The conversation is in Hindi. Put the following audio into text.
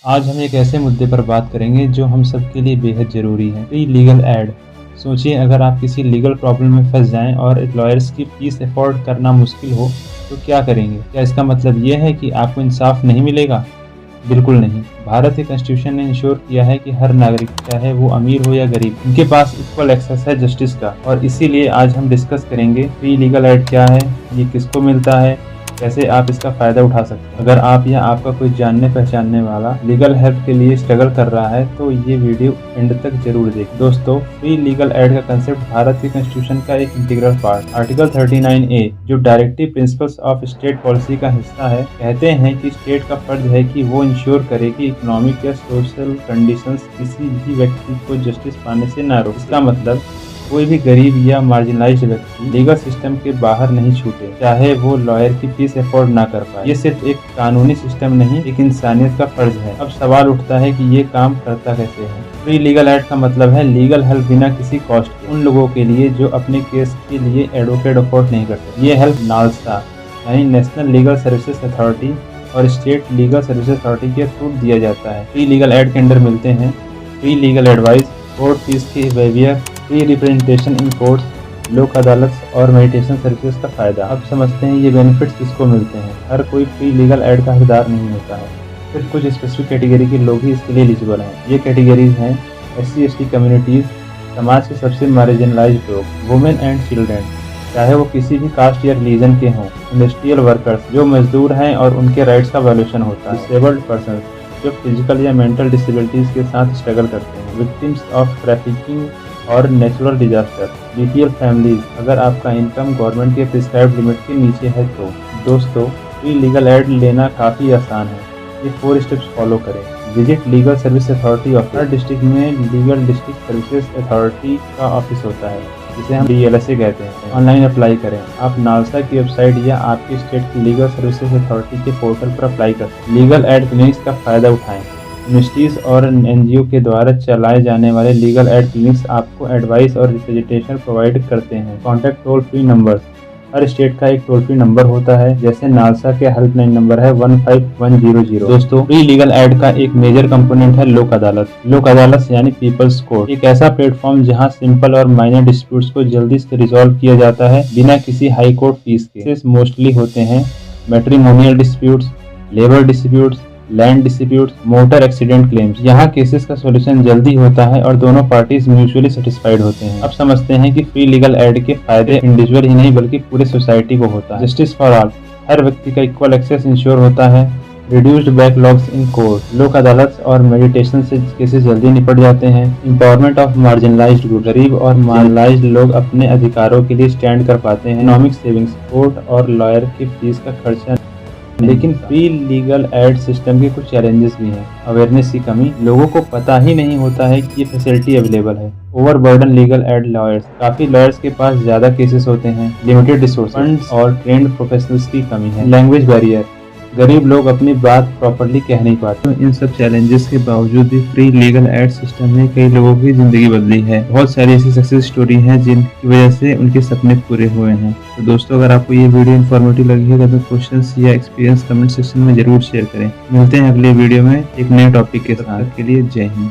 आज हम एक ऐसे मुद्दे पर बात करेंगे जो हम सबके लिए बेहद ज़रूरी है, फ्री लीगल एड। सोचिए अगर आप किसी लीगल प्रॉब्लम में फंस जाएं और लॉयर्स की फीस अफोर्ड करना मुश्किल हो तो क्या करेंगे? क्या इसका मतलब ये है कि आपको इंसाफ नहीं मिलेगा? बिल्कुल नहीं। भारत के कॉन्स्टिट्यूशन ने इंश्योर किया है कि हर नागरिक, चाहे वो अमीर हो या गरीब, उनके पास इक्वल एक्सेस है जस्टिस का। और इसीलिए आज हम डिस्कस करेंगे फ्री लीगल एड क्या है, ये किसको मिलता है, कैसे आप इसका फ़ायदा उठा सकते हैं। अगर आप या आपका कोई जानने पहचानने वाला लीगल हेल्प के लिए स्ट्रगल कर रहा है तो ये वीडियो एंड तक जरूर देखें। दोस्तों, फ्री लीगल एड का कंसेप्ट भारत के कॉन्स्टिट्यूशन का एक इंटीग्रल पार्ट आर्टिकल 39A, जो directive principles of state policy का हिस्सा है, कहते हैं कि स्टेट का फर्ज है कि वो इंश्योर करे कि इकोनॉमिक या सोशल कंडीशंस किसी भी व्यक्ति को जस्टिस पाने से न रोके। इसका मतलब कोई भी गरीब या मार्जिनलाइज्ड व्यक्ति लीगल सिस्टम के बाहर नहीं छूटे, चाहे वो लॉयर की फीस अफोर्ड ना कर पाए। ये सिर्फ एक कानूनी सिस्टम नहीं, एक इंसानियत का फर्ज है। अब सवाल उठता है कि ये काम करता कैसे है। फ्री लीगल एड का मतलब है लीगल हेल्प बिना किसी कॉस्ट के, उन लोगों के लिए जो अपने केस के लिए एडवोकेट अफोर्ड नहीं करते। ये हेल्प नालसा यानी नेशनल लीगल सर्विसेज अथॉरिटी और स्टेट लीगल सर्विसेज अथॉरिटी के थ्रू दिया जाता है। फ्री लीगल एड के अंडर मिलते हैं free legal advice, court fees की waiver, free representation in courts, Lok Adalat और मेडिटेशन सर्विसेज का फायदा। अब समझते हैं ये बेनिफिट्स किसको मिलते हैं। हर कोई फ्री लीगल एड का हकदार नहीं होता है, सिर्फ कुछ स्पेसिफिक कैटेगरी के लोग ही इसके लिए एलिजिबल हैं। ये कैटेगरीज हैं SC/ST कम्युनिटीज़, समाज के सबसे मार्जिनलाइज्ड लोग, वुमेन एंड चिल्ड्रेन, चाहे वो किसी भी कास्ट या रिलीजन के हों, इंडस्ट्रियल वर्कर्स जो मजदूर हैं और उनके राइट्स का वायलेशन होता है, डिसेबल्ड पर्सन जो फिजिकल या मेंटल डिसेबिलिटीज़ के साथ स्ट्रगल करते हैं, विक्टिम्स ऑफ ट्रैफिकिंग और नेचुरल डिजास्टर, BPL फैमिलीज अगर आपका इनकम गवर्नमेंट के प्रिस्क्राइब्ड लिमिट के नीचे है तो। दोस्तों, फ्री लीगल एड लेना काफ़ी आसान है। ये 4 स्टेप्स फॉलो करें। Visit legal service authority office. हर डिस्ट्रिक्ट में लीगल डिस्ट्रिक्ट सर्विसेज अथॉरिटी का ऑफिस होता है, जिसे हम DLSA कहते हैं। ऑनलाइन अप्लाई करें। आप नालसा की वेबसाइट या आपकी स्टेट की लीगल सर्विसेज अथॉरिटी के पोर्टल पर अप्लाई कर सकते हैं। लीगल एड क्लिनिक्स का फ़ायदा उठाएं। यूनिवर्सिटीज़ और NGO के द्वारा चलाए जाने वाले लीगल एड क्लिनिक्स आपको एडवाइस और रिप्रेजेंटेशन प्रोवाइड करते हैं। Contact toll free numbers. हर स्टेट का एक टोल फ्री नंबर होता है, जैसे नालसा के हेल्पलाइन नंबर है 15100। दोस्तों, फ्री लीगल एड का एक मेजर कंपोनेंट है लोक अदालत। लोक अदालत यानी पीपल्स कोर्ट, एक ऐसा प्लेटफॉर्म जहां सिंपल और माइनर डिस्प्यूट्स को जल्दी से रिजॉल्व किया जाता है बिना किसी हाई कोर्ट फीस के। केसेस मोस्टली होते हैं matrimonial disputes, labour disputes, land disputes, motor accident claims. यहाँ केसेस का सॉल्यूशन जल्दी होता है और दोनों पार्टीज म्यूचुअली सेटिस्फाइड होते हैं। अब समझते हैं कि फ्री लीगल एड के फायदे इंडिविजुअल ही नहीं बल्कि पूरे सोसाइटी को होता है। जस्टिस फॉर ऑल, हर व्यक्ति का इक्वल एक्सेस इंश्योर होता है। रिड्यूस्ड बैकलॉग्स इन कोर्ट, लोक अदालत और मेडिटेशन से केसेस जल्दी निपट जाते हैं। एम्पावरमेंट ऑफ मार्जिनलाइज्ड ग्रुप, गरीब और मार्जिनलाइज्ड लोग अपने अधिकारों के लिए स्टैंड कर पाते हैं। इकोनॉमिक सेविंग्स, कोर्ट और लॉयर की फीस का खर्चा। लेकिन फ्री लीगल एड सिस्टम के कुछ चैलेंजेस भी हैं। अवेयरनेस की कमी, लोगों को पता ही नहीं होता है कि ये फैसिलिटी अवेलेबल है। ओवरबर्डन लीगल एड लॉयर्स, काफी लॉयर्स के पास ज्यादा केसेस होते हैं। लिमिटेड रिसोर्स, फंड्स और ट्रेंड प्रोफेशनल्स की कमी है। लैंग्वेज बैरियर, गरीब लोग अपनी बात प्रॉपर्ली कह नहीं पाते। तो इन सब चैलेंजेस के बावजूद भी फ्री लीगल एड सिस्टम ने कई लोगों की जिंदगी बदली है। बहुत सारी ऐसी सक्सेस स्टोरी हैं जिनकी वजह से उनके सपने पूरे हुए हैं। तो दोस्तों, अगर आपको ये वीडियो इन्फॉर्मेटिव लगी है तो क्वेश्चंस या एक्सपीरियंस कमेंट सेक्शन में जरूर शेयर करें। मिलते हैं अगले वीडियो में एक नए टॉपिक के साथ। के लिए जय हिंद।